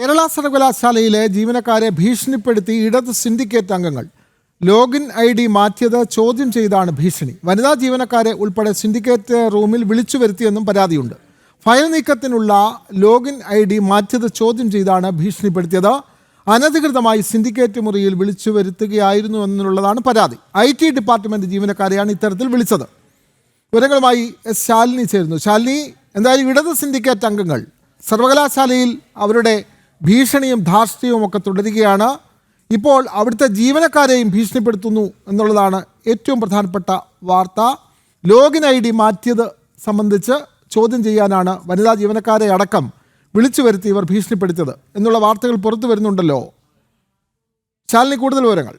കേരള സർവകലാശാലയിലെ ജീവനക്കാരെ ഭീഷണിപ്പെടുത്തി ഇടത് സിൻഡിക്കേറ്റ് അംഗങ്ങൾ. ലോഗിൻ ID മാറ്റിയത് ചോദ്യം ചെയ്താണ് ഭീഷണി. വനിതാ ജീവനക്കാരെ ഉൾപ്പെടെ സിൻഡിക്കേറ്റ് റൂമിൽ വിളിച്ചു വരുത്തിയെന്നും പരാതിയുണ്ട്. ഫയൽ നീക്കത്തിനുള്ള ലോഗിൻ ID മാറ്റിയത് ചോദ്യം ചെയ്താണ് ഭീഷണിപ്പെടുത്തിയത്. അനധികൃതമായി സിൻഡിക്കേറ്റ് മുറിയിൽ വിളിച്ചു വരുത്തുകയായിരുന്നു എന്നുള്ളതാണ് പരാതി. IT ഡിപ്പാർട്ട്മെൻറ്റ് ജീവനക്കാരെയാണ് ഇത്തരത്തിൽ വിളിച്ചത്. വിവരങ്ങളുമായി എസ് ശാലിനി ചേരുന്നു. ശാലിനി, എന്തായാലും ഇടത് സിൻഡിക്കേറ്റ് അംഗങ്ങൾ സർവകലാശാലയിൽ അവരുടെ ഭീഷണിയും ധാർഷ്ട്യവും ഒക്കെ തുടരുകയാണ്. ഇപ്പോൾ അവിടുത്തെ ജീവനക്കാരെയും ഭീഷണിപ്പെടുത്തുന്നു എന്നുള്ളതാണ് ഏറ്റവും പ്രധാനപ്പെട്ട വാർത്ത. ലോഗിൻ ID മാറ്റിയത് സംബന്ധിച്ച് ചോദ്യം ചെയ്യാനാണ് വനിതാ ജീവനക്കാരെ അടക്കം വിളിച്ചു വരുത്തി ഇവർ ഭീഷണിപ്പെടുത്തിയത് എന്നുള്ള വാർത്തകൾ പുറത്തു വരുന്നുണ്ടല്ലോ. ശാലിനി, കൂടുതൽ വിവരങ്ങൾ.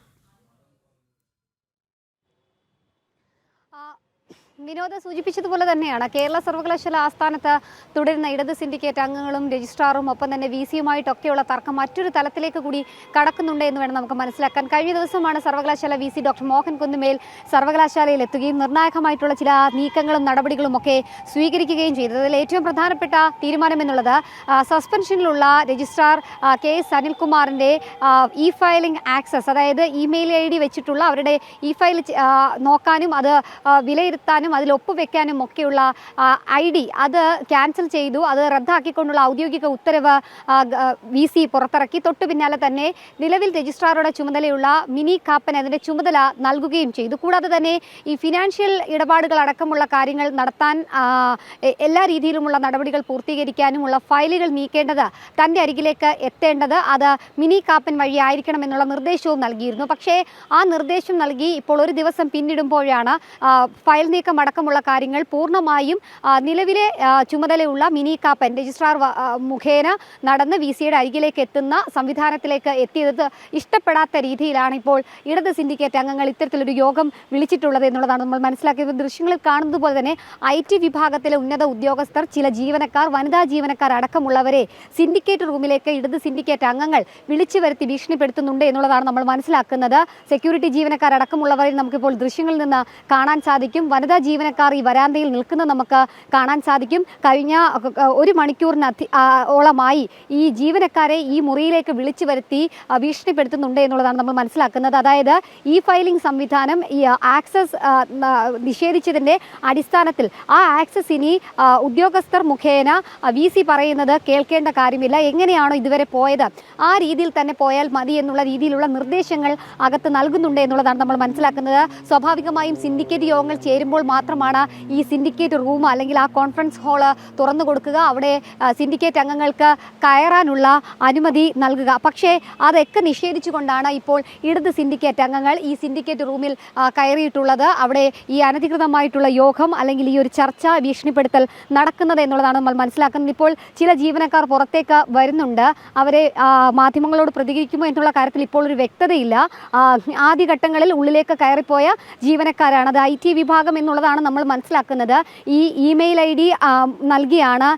വിനോദ സൂചിപ്പിച്ചതുപോലെ തന്നെയാണ് കേരള സർവകലാശാല ആസ്ഥാനത്ത് തുടരുന്ന ഇടത് സിൻഡിക്കേറ്റ് അംഗങ്ങളും രജിസ്ട്രാറും ഒപ്പം തന്നെ VC-യുമായിട്ടൊക്കെയുള്ള തർക്കം മറ്റൊരു തലത്തിലേക്ക് കൂടി കടക്കുന്നുണ്ട് എന്ന് വേണം നമുക്ക് മനസ്സിലാക്കാൻ. കഴിഞ്ഞ ദിവസമാണ് സർവകലാശാല VC ഡോക്ടർ മോഹൻ കുന്നുമേൽ സർവകലാശാലയിൽ എത്തുകയും നിർണായകമായിട്ടുള്ള ചില നീക്കങ്ങളും നടപടികളും ഒക്കെ സ്വീകരിക്കുകയും ചെയ്തത്. അതിൽ ഏറ്റവും പ്രധാനപ്പെട്ട തീരുമാനം എന്നുള്ളത് സസ്പെൻഷനിലുള്ള രജിസ്ട്രാർ KS അനിൽകുമാറിൻ്റെ ഫയലിംഗ് ആക്സസ്, അതായത് ഇമെയിൽ ID വെച്ചിട്ടുള്ള അവരുടെ ഫയൽ നോക്കാനും അത് വിലയിരുത്താനും അതിൽ ഒപ്പുവെക്കാനും ഒക്കെയുള്ള ID അത് ക്യാൻസൽ ചെയ്തു. അത് റദ്ദാക്കിക്കൊണ്ടുള്ള ഔദ്യോഗിക ഉത്തരവ് VC പുറത്തിറക്കി. തൊട്ടു പിന്നാലെ തന്നെ നിലവിൽ രജിസ്ട്രാറുടെ ചുമതലയുള്ള മിനി കാപ്പൻ അതിൻ്റെ ചുമതല നൽകുകയും ചെയ്തു. കൂടാതെ തന്നെ ഈ ഫിനാൻഷ്യൽ ഇടപാടുകൾ അടക്കമുള്ള കാര്യങ്ങൾ നടത്താൻ എല്ലാ രീതിയിലുമുള്ള നടപടികൾ പൂർത്തീകരിക്കാനുമുള്ള ഫയലുകൾ നീക്കേണ്ടത് തൻ്റെ അരികിലേക്ക് എത്തേണ്ടത് അത് മിനി കാപ്പൻ വഴിയായിരിക്കണം എന്നുള്ള നിർദ്ദേശവും നൽകിയിരുന്നു. പക്ഷേ ആ നിർദ്ദേശം നൽകി ഇപ്പോൾ ഒരു ദിവസം പിന്നിടുമ്പോഴാണ് ഫയൽ നീക്കം അടക്കമുള്ള കാര്യങ്ങൾ പൂർണ്ണമായും നിലവിലെ ചുമതലയുള്ള മിനി കാപ്പൻ രജിസ്ട്രാർ മുഖേന നടന്ന് VC-യുടെ അരികിലേക്ക് എത്തുന്ന സംവിധാനത്തിലേക്ക് എത്തിയത് ഇഷ്ടപ്പെടാത്ത രീതിയിലാണ് ഇപ്പോൾ ഇടത് സിൻഡിക്കേറ്റ് അംഗങ്ങൾ ഇത്തരത്തിലൊരു യോഗം വിളിച്ചിട്ടുള്ളത് എന്നുള്ളതാണ് നമ്മൾ മനസ്സിലാക്കിയത്. ദൃശ്യങ്ങളിൽ കാണുന്നത് പോലെ തന്നെ IT വിഭാഗത്തിലെ ഉന്നത ഉദ്യോഗസ്ഥർ, ചില ജീവനക്കാർ, വനിതാ ജീവനക്കാർ അടക്കമുള്ളവരെ സിൻഡിക്കേറ്റ് റൂമിലേക്ക് ഇടത് സിൻഡിക്കേറ്റ് അംഗങ്ങൾ വിളിച്ചു വരുത്തി ഭീഷണിപ്പെടുത്തുന്നുണ്ട് എന്നുള്ളതാണ് നമ്മൾ മനസ്സിലാക്കുന്നത്. സെക്യൂരിറ്റി ജീവനക്കാരടക്കമുള്ളവരെ നമുക്കിപ്പോൾ ദൃശ്യങ്ങളിൽ നിന്ന് കാണാൻ സാധിക്കും. വനിതാ ജീവനക്കാർ ഈ വരാന്തയിൽ നിൽക്കുന്നത് നമുക്ക് കാണാൻ സാധിക്കും. കഴിഞ്ഞ ഒരു മണിക്കൂറിനോളമായി ഈ ജീവനക്കാരെ ഈ മുറിയിലേക്ക് വിളിച്ചു വരുത്തി ഭീഷണിപ്പെടുത്തുന്നുണ്ട് എന്നുള്ളതാണ് നമ്മൾ മനസ്സിലാക്കുന്നത്. അതായത് ഫയലിംഗ് സംവിധാനം ഈ ആക്സസ് നിഷേധിച്ചതിൻ്റെ അടിസ്ഥാനത്തിൽ ആ ആക്സസ് ഇനി ഉദ്യോഗസ്ഥർ മുഖേന VC പറയുന്നത് കേൾക്കേണ്ട കാര്യമില്ല, എങ്ങനെയാണോ ഇതുവരെ പോയത് ആ രീതിയിൽ തന്നെ പോയാൽ മതി എന്നുള്ള രീതിയിലുള്ള നിർദ്ദേശങ്ങൾ അകത്ത് നൽകുന്നുണ്ട് എന്നുള്ളതാണ് നമ്മൾ മനസ്സിലാക്കുന്നത്. സ്വാഭാവികമായും സിൻഡിക്കേറ്റ് യോഗങ്ങൾ ചേരുമ്പോൾ മാത്രമാണ് ഈ സിൻഡിക്കേറ്റ് റൂം അല്ലെങ്കിൽ ആ കോൺഫറൻസ് ഹാള് തുറന്നു കൊടുക്കുക, അവിടെ സിൻഡിക്കേറ്റ് അംഗങ്ങൾക്ക് കയറാനുള്ള അനുമതി നൽകുക. പക്ഷേ അതൊക്കെ നിഷേധിച്ചുകൊണ്ടാണ് ഇപ്പോൾ ഇടത് സിൻഡിക്കേറ്റ് അംഗങ്ങൾ ഈ സിൻഡിക്കേറ്റ് റൂമിൽ കയറിയിട്ടുള്ളത്. അവിടെ ഈ അനധികൃതമായിട്ടുള്ള യോഗം അല്ലെങ്കിൽ ഈ ഒരു ചർച്ച, ഭീഷണിപ്പെടുത്തൽ നടക്കുന്നത് എന്നുള്ളതാണ് നമ്മൾ മനസ്സിലാക്കുന്നത്. ഇപ്പോൾ ചില ജീവനക്കാർ പുറത്തേക്ക് വരുന്നുണ്ട്. അവരെ മാധ്യമങ്ങളോട് പ്രതികരിക്കുമോ എന്നുള്ള കാര്യത്തിൽ ഇപ്പോൾ ഒരു വ്യക്തതയില്ല. ആദ്യഘട്ടങ്ങളിൽ ഉള്ളിലേക്ക് കയറിപ്പോയ ജീവനക്കാരാണ്. അത് IT വിഭാഗം എന്നുള്ളതാണ് നമ്മൾ മനസ്സിലാക്കുന്നത്. ഈ ഇമെയിൽ ID നൽകിയാണ്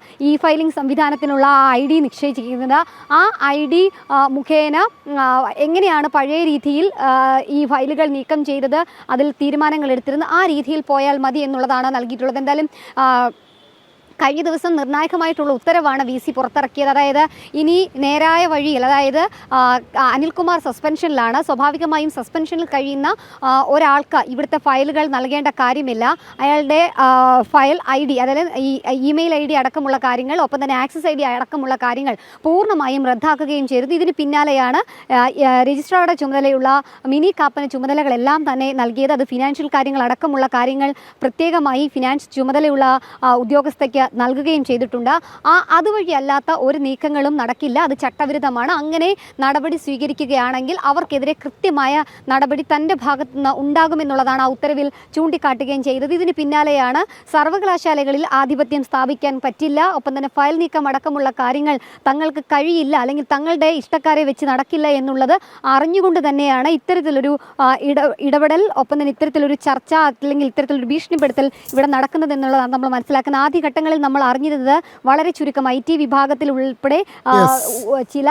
ഫയലിംഗ് സംവിധാനത്തിനുള്ള ID നിശ്ചയിച്ചിരിക്കുന്നത്. ആ ID മുഖേന എങ്ങനെയാണ് പഴയ രീതിയിൽ ഈ ഫയലുകൾ നീക്കം ചെയ്തത്, അതിൽ തീരുമാനങ്ങൾ എടുത്തിരുന്നത് ആ രീതിയിൽ പോയാൽ മതി എന്നുള്ളതാണ് നൽകിയിട്ടുള്ളത്. എന്തായാലും കഴിഞ്ഞ ദിവസം നിർണായകമായിട്ടുള്ള ഉത്തരവാണ് VC പുറത്തിറക്കിയത്. അതായത് ഇനി നേരായ വഴിയിൽ, അതായത് അനിൽകുമാർ സസ്പെൻഷനിലാണ്. സ്വാഭാവികമായും സസ്പെൻഷനിൽ കഴിയുന്ന ഒരാൾക്ക് ഇവിടുത്തെ ഫയലുകൾ നൽകേണ്ട കാര്യമില്ല. അയാളുടെ ഫയൽ ID, അതായത് ഈ ഇമെയിൽ ID അടക്കമുള്ള കാര്യങ്ങൾ, ഒപ്പം തന്നെ ആക്സസ് ID അടക്കമുള്ള കാര്യങ്ങൾ പൂർണ്ണമായും റദ്ദാക്കുകയും ചെയ്തു. ഇതിന് പിന്നാലെയാണ് രജിസ്ട്രാറുടെ ചുമതലയുള്ള മിനി കാപ്പന് ചുമതലകളെല്ലാം തന്നെ നൽകിയത്. അത് ഫിനാൻഷ്യൽ കാര്യങ്ങൾ അടക്കമുള്ള കാര്യങ്ങൾ പ്രത്യേകമായി ഫിനാൻസ് ചുമതലയുള്ള ഉദ്യോഗസ്ഥയ്ക്ക് നൽകുകയും ചെയ്തിട്ടുണ്ട്. അതുവഴി അല്ലാത്ത ഒരു നീക്കങ്ങളും നടക്കില്ല, അത് ചട്ടവിരുദ്ധമാണ്. അങ്ങനെ നടപടി സ്വീകരിക്കുകയാണെങ്കിൽ അവർക്കെതിരെ കൃത്യമായ നടപടി തൻ്റെ ഭാഗത്തു നിന്ന് ഉണ്ടാകുമെന്നുള്ളതാണ് ആ ഉത്തരവിൽ ചൂണ്ടിക്കാട്ടുകയും ചെയ്തത്. ഇതിന് പിന്നാലെയാണ് സർവകലാശാലകളിൽ ആധിപത്യം സ്ഥാപിക്കാൻ പറ്റില്ല, ഒപ്പം തന്നെ ഫയൽ നീക്കം അടക്കമുള്ള കാര്യങ്ങൾ തങ്ങൾക്ക് കഴിയില്ല, അല്ലെങ്കിൽ തങ്ങളുടെ ഇഷ്ടക്കാരെ വെച്ച് നടക്കില്ല എന്നുള്ളത് അറിഞ്ഞുകൊണ്ട് തന്നെയാണ് ഇത്തരത്തിലൊരു ഇടപെടൽ, ഒപ്പം തന്നെ ഇത്തരത്തിലൊരു ചർച്ച അല്ലെങ്കിൽ ഇത്തരത്തിലൊരു ഭീഷണിപ്പെടുത്തൽ ഇവിടെ നടക്കുന്നത് എന്നുള്ളതാണ് നമ്മൾ മനസ്സിലാക്കുന്നത്. ആദ്യഘട്ടങ്ങളിൽ ദിവസങ്ങളിൽ നമ്മൾ അറിഞ്ഞിരുന്നത് വളരെ ചുരുക്കം IT വിഭാഗത്തിൽ ഉൾപ്പെടെ ചില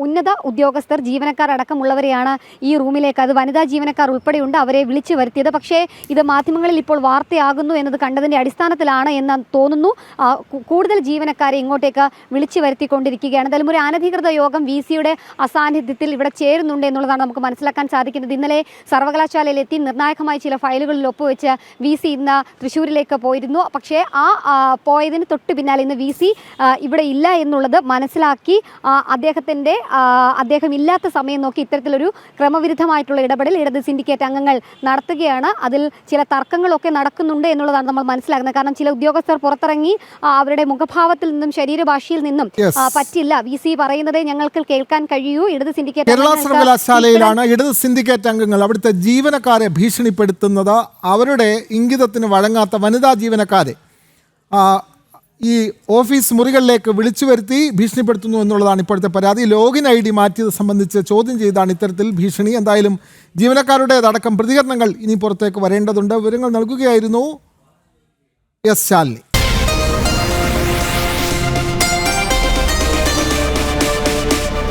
ഉന്നത ഉദ്യോഗസ്ഥർ ജീവനക്കാരടക്കമുള്ളവരെയാണ് ഈ റൂമിലേക്ക്, അത് വനിതാ ജീവനക്കാർ ഉൾപ്പെടെയുണ്ട്, അവരെ വിളിച്ചു വരുത്തിയത്. പക്ഷേ ഇത് മാധ്യമങ്ങളിൽ ഇപ്പോൾ വാർത്തയാകുന്നു എന്നത് കണ്ടതിൻ്റെ അടിസ്ഥാനത്തിലാണ് എന്ന് തോന്നുന്നു. കൂടുതൽ ജീവനക്കാരെ ഇങ്ങോട്ടേക്ക് വിളിച്ചു വരുത്തിക്കൊണ്ടിരിക്കുകയാണ്. എന്തായാലും ഒരു അനധികൃത യോഗം VC-യുടെ അസാന്നിധ്യത്തിൽ ഇവിടെ ചേരുന്നുണ്ട് എന്നുള്ളതാണ് നമുക്ക് മനസ്സിലാക്കാൻ സാധിക്കുന്നത്. ഇന്നലെ സർവകലാശാലയിലെത്തി നിർണായകമായ ചില ഫയലുകളിൽ ഒപ്പുവെച്ച് VC ഇന്ന് തൃശ്ശൂരിലേക്ക് പോയിരുന്നു. പക്ഷേ പോയതിന് തൊട്ട് പിന്നാലെ ഇന്ന് VC ഇവിടെ ഇല്ല എന്നുള്ളത് മനസ്സിലാക്കി അദ്ദേഹം ഇല്ലാത്ത സമയം നോക്കി ഇത്തരത്തിലൊരു ക്രമവിരുദ്ധമായിട്ടുള്ള ഇടപെടൽ ഇടത് സിൻഡിക്കേറ്റ് അംഗങ്ങൾ നടത്തുകയാണ്. അതിൽ ചില തർക്കങ്ങളൊക്കെ നടക്കുന്നുണ്ട് എന്നുള്ളതാണ് നമ്മൾ മനസ്സിലാക്കുന്നത്. കാരണം ചില ഉദ്യോഗസ്ഥർ പുറത്തിറങ്ങി അവരുടെ മുഖഭാവത്തിൽ നിന്നും ശരീരഭാഷയിൽ നിന്നും പറ്റില്ല, VC പറയുന്നതേ ഞങ്ങൾക്ക് കേൾക്കാൻ കഴിയൂ. ഇടത് സിൻഡിക്കേറ്റ് കേരള സർവകലാശാലയിലാണ് ഇടത് സിൻഡിക്കേറ്റ് അംഗങ്ങൾ അവിടുത്തെ ജീവനക്കാരെ ഭീഷണിപ്പെടുത്തുന്നത്. അവരുടെ ഇംഗിതത്തിന് വഴങ്ങാത്ത വനിതാ ജീവനക്കാരെ ഈ ഓഫീസ് മുറികളിലേക്ക് വിളിച്ചു വരുത്തി ഭീഷണിപ്പെടുത്തുന്നു എന്നുള്ളതാണ് ഇപ്പോഴത്തെ പരാതി. ലോഗിൻ ID മാറ്റിയത് സംബന്ധിച്ച് ചോദ്യം ചെയ്താണ് ഇത്തരത്തിൽ ഭീഷണി. എന്തായാലും ജീവനക്കാരുടേതടക്കം പ്രതികരണങ്ങൾ ഇനി പുറത്തേക്ക് വരേണ്ടതുണ്ട്. വിവരങ്ങൾ നൽകുകയായിരുന്നു S. ശാലിനി.